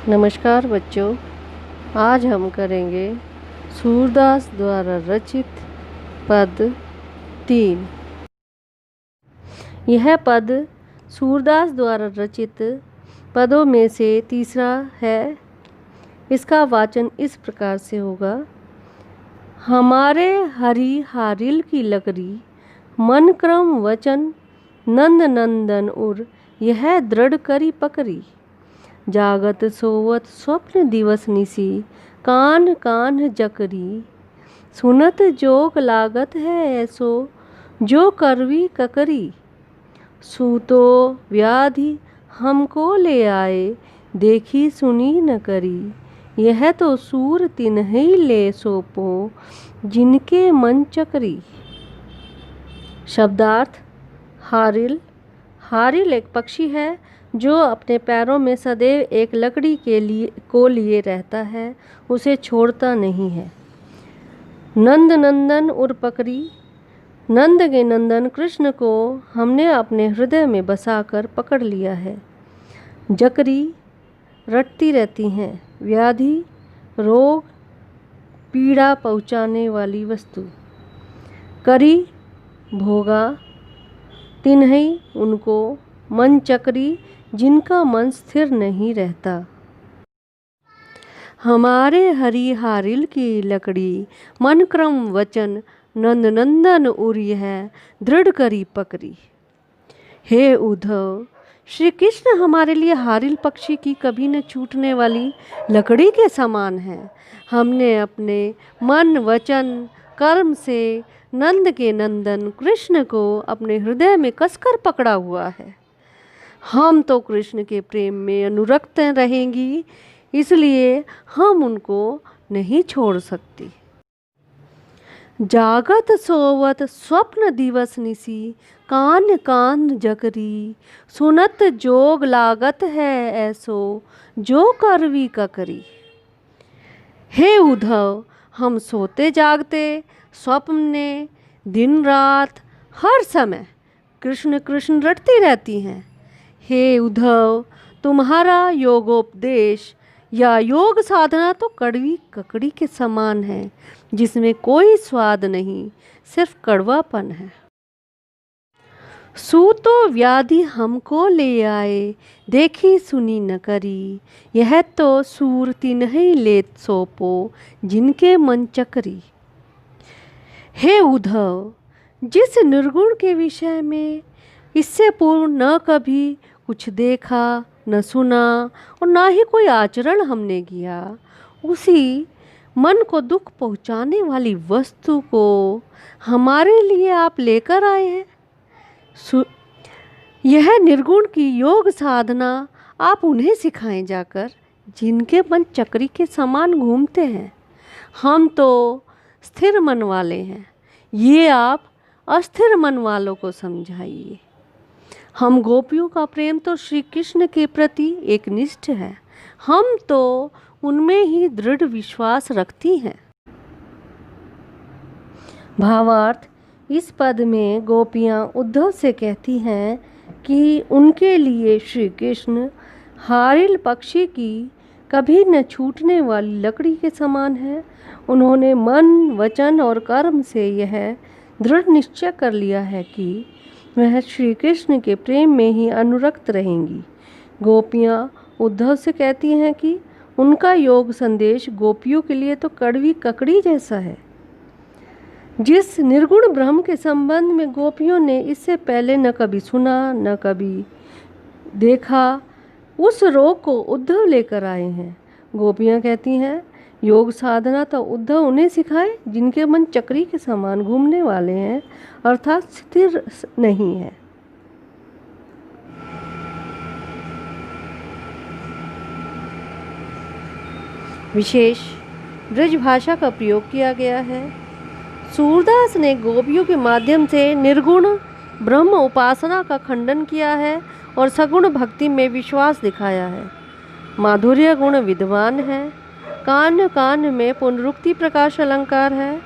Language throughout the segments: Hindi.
नमस्कार बच्चों, आज हम करेंगे सूरदास द्वारा रचित पद 3। यह पद सूरदास द्वारा रचित पदों में से तीसरा है। इसका वाचन इस प्रकार से होगा। हमारे हरि हारिल की लकड़ी, मन क्रम वचन नंद नंदन उर, यह दृढ़ करी पकड़ी। जागत सोवत स्वप्न दिवस निसी, कान कान जकरी। सुनत जोग लागत है ऐसो, जो करवी ककरी। सूतो व्याधि हमको ले आए, देखी सुनी न करी। यह तो सूर तिन्हि ले सोपो, जिनके मन चकरी। शब्दार्थ। हारिल। हारिल एक पक्षी है जो अपने पैरों में सदैव एक लकड़ी को लिए रहता है, उसे छोड़ता नहीं है। नंद नंदन उर पकड़ी। नंद के नंदन कृष्ण को हमने अपने हृदय में बसाकर पकड़ लिया है। जकरी रटती रहती हैं। व्याधि रोग पीड़ा पहुँचाने वाली वस्तु। करी भोगा। तिन्हि उनको। मन चकरी जिनका मन स्थिर नहीं रहता। हमारे हरि हारिल की लकड़ी, मन क्रम वचन नंद नंदन उरी है, दृढ़ करी पकड़ी। हे उद्धव, श्री कृष्ण हमारे लिए हारिल पक्षी की कभी न छूटने वाली लकड़ी के समान है। हमने अपने मन वचन कर्म से नंद के नंदन कृष्ण को अपने हृदय में कसकर पकड़ा हुआ है। हम तो कृष्ण के प्रेम में अनुरक्त रहेंगी, इसलिए हम उनको नहीं छोड़ सकती। जागत सोवत स्वप्न दिवस निसी, कान कान जकरी। सुनत जोग लागत है ऐसो, जो करवी ककरी। हे उद्धव, हम सोते जागते स्वप्न में दिन रात हर समय कृष्ण कृष्ण रटती रहती हैं। हे उद्धव, तुम्हारा योगोपदेश या योग साधना तो कड़वी ककड़ी के समान है, जिसमें कोई स्वाद नहीं, सिर्फ कड़वापन है। सूतो व्याधि हमको ले आए, देखी सुनी न करी। यह तो सूर तिन्हि ले सोपो, जिनके मन चकरी। हे उद्धव, जिस निर्गुण के विषय में इससे पूर्व न कभी कुछ देखा न सुना और ना ही कोई आचरण हमने किया, उसी मन को दुख पहुंचाने वाली वस्तु को हमारे लिए आप लेकर आए हैं। यह निर्गुण की योग साधना आप उन्हें सिखाएं जाकर, जिनके मन चक्री के समान घूमते हैं। हम तो स्थिर मन वाले हैं, ये आप अस्थिर मन वालों को समझाइए। हम गोपियों का प्रेम तो श्री कृष्ण के प्रति एक निष्ठ है, हम तो उनमें ही दृढ़ विश्वास रखती हैं। भावार्थ। इस पद में गोपियाँ उद्धव से कहती हैं कि उनके लिए श्री कृष्ण हारिल पक्षी की कभी न छूटने वाली लकड़ी के समान है। उन्होंने मन वचन और कर्म से यह दृढ़ निश्चय कर लिया है कि वह श्री कृष्ण के प्रेम में ही अनुरक्त रहेंगी। गोपियाँ उद्धव से कहती हैं कि उनका योग संदेश गोपियों के लिए तो कड़वी ककड़ी जैसा है। जिस निर्गुण ब्रह्म के संबंध में गोपियों ने इससे पहले न कभी सुना न कभी देखा, उस रोग को उद्धव लेकर आए हैं। गोपियाँ कहती हैं, योग साधना तो उद्धव उन्हें सिखाए जिनके मन चक्री के समान घूमने वाले हैं, अर्थात स्थिर नहीं है। विशेष ब्रज भाषा का प्रयोग किया गया है। सूरदास ने गोपियों के माध्यम से निर्गुण ब्रह्म उपासना का खंडन किया है और सगुण भक्ति में विश्वास दिखाया है। माधुर्य गुण विद्वान है। कान कान में पुनरुक्ति प्रकाश अलंकार है।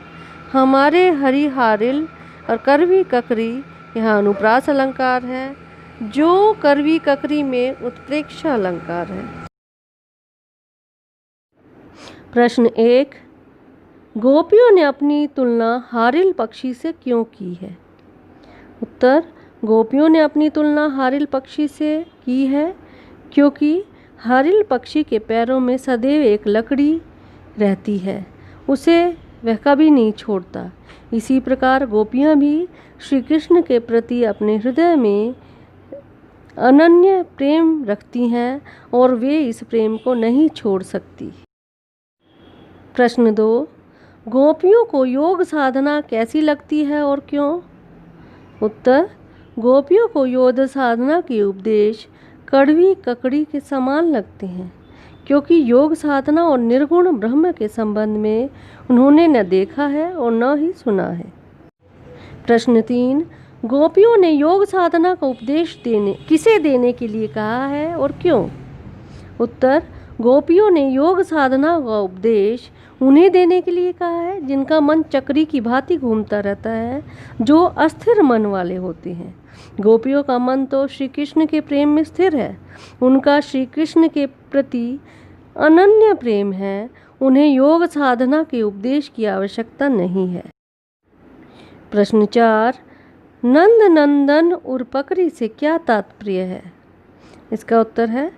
हमारे हरि हारिल और करवी ककरी यहाँ अनुप्रास अलंकार है, जो करवी ककरी में उत्प्रेक्ष अलंकार है। प्रश्न 1, गोपियों ने अपनी तुलना हारिल पक्षी से क्यों की है? उत्तर, गोपियों ने अपनी तुलना हारिल पक्षी से की है क्योंकि हारिल पक्षी के पैरों में सदैव एक लकड़ी रहती है, उसे वह कभी नहीं छोड़ता। इसी प्रकार गोपियाँ भी श्री कृष्ण के प्रति अपने हृदय में अनन्य प्रेम रखती हैं और वे इस प्रेम को नहीं छोड़ सकती। प्रश्न 2, गोपियों को योग साधना कैसी लगती है और क्यों? उत्तर, गोपियों को योग साधना के उपदेश कड़वी ककड़ी के समान लगते हैं क्योंकि योग साधना और निर्गुण ब्रह्म के संबंध में उन्होंने न देखा है और न ही सुना है। प्रश्न 3, गोपियों ने योग साधना का उपदेश किसे देने के लिए कहा है और क्यों? उत्तर, गोपियों ने योग साधना का उपदेश उन्हें देने के लिए कहा है जिनका मन चक्री की भांति घूमता रहता है, जो अस्थिर मन वाले होते हैं। गोपियों का मन तो श्री कृष्ण के प्रेम में स्थिर है, उनका श्री कृष्ण के प्रति अनन्य प्रेम है, उन्हें योग साधना के उपदेश की आवश्यकता नहीं है। प्रश्न 4, नंद नंदन उर्पकरी से क्या तात्पर्य है? इसका उत्तर है,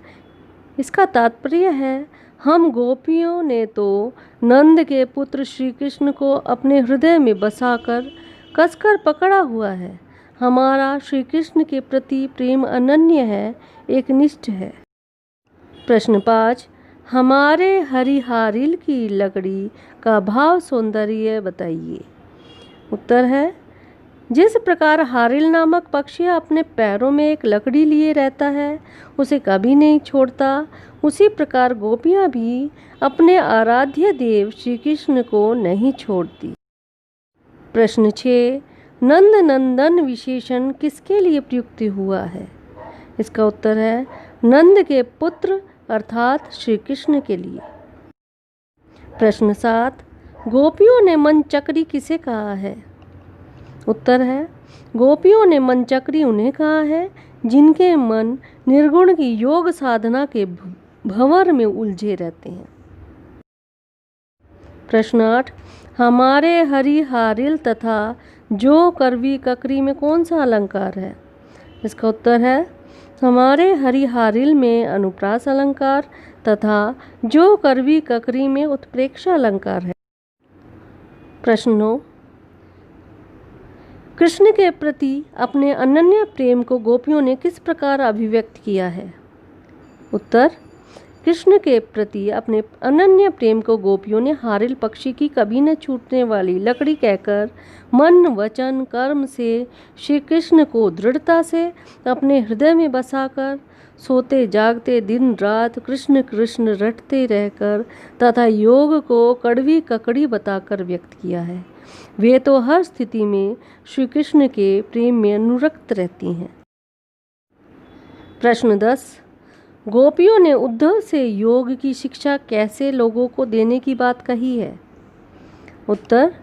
इसका तात्पर्य है, हम गोपियों ने तो नंद के पुत्र श्री कृष्ण को अपने हृदय में बसाकर कसकर पकड़ा हुआ है। हमारा श्री कृष्ण के प्रति प्रेम अनन्य है, एकनिष्ठ है। प्रश्न 5, हमारे हरिहारिल की लकड़ी का भाव सौंदर्य बताइए। उत्तर है, जिस प्रकार हारिल नामक पक्षी अपने पैरों में एक लकड़ी लिए रहता है, उसे कभी नहीं छोड़ता, उसी प्रकार गोपियाँ भी अपने आराध्य देव श्री कृष्ण को नहीं छोड़ती। प्रश्न 6, नंद नंदन विशेषण किसके लिए प्रयुक्त हुआ है? इसका उत्तर है, नंद के पुत्र अर्थात श्री कृष्ण के लिए। प्रश्न 7, गोपियों ने मनचक्री किसे कहा है? उत्तर है, गोपियों ने मनचक्री उन्हें कहा है जिनके मन निर्गुण की योग साधना के भंवर में उलझे रहते हैं। प्रश्न 8, हमारे हरिहारिल तथा जो करवी ककरी में कौन सा अलंकार है? इसका उत्तर है, हमारे हरिहारिल में अनुप्रास अलंकार तथा जो करवी ककरी में उत्प्रेक्षा अलंकार है। प्रश्न 9, कृष्ण के प्रति अपने अनन्य प्रेम को गोपियों ने किस प्रकार अभिव्यक्त किया है? उत्तर, कृष्ण के प्रति अपने अनन्य प्रेम को गोपियों ने हारिल पक्षी की कभी न छूटने वाली लकड़ी कहकर मन वचन कर्म से श्री कृष्ण को दृढ़ता से अपने हृदय में बसाकर सोते जागते दिन रात कृष्ण कृष्ण रटते रहकर तथा योग को कड़वी ककड़ी बताकर व्यक्त किया है। वे तो हर स्थिति में श्री कृष्ण के प्रेम में अनुरक्त रहती हैं। प्रश्न 10, गोपियों ने उद्धव से योग की शिक्षा कैसे लोगों को देने की बात कही है? उत्तर,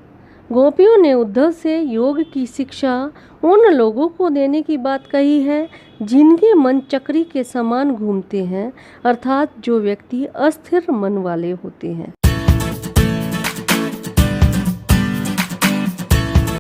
गोपियों ने उद्धव से योग की शिक्षा उन लोगों को देने की बात कही है जिनके मन चक्री के समान घूमते हैं, अर्थात जो व्यक्ति अस्थिर मन वाले होते हैं।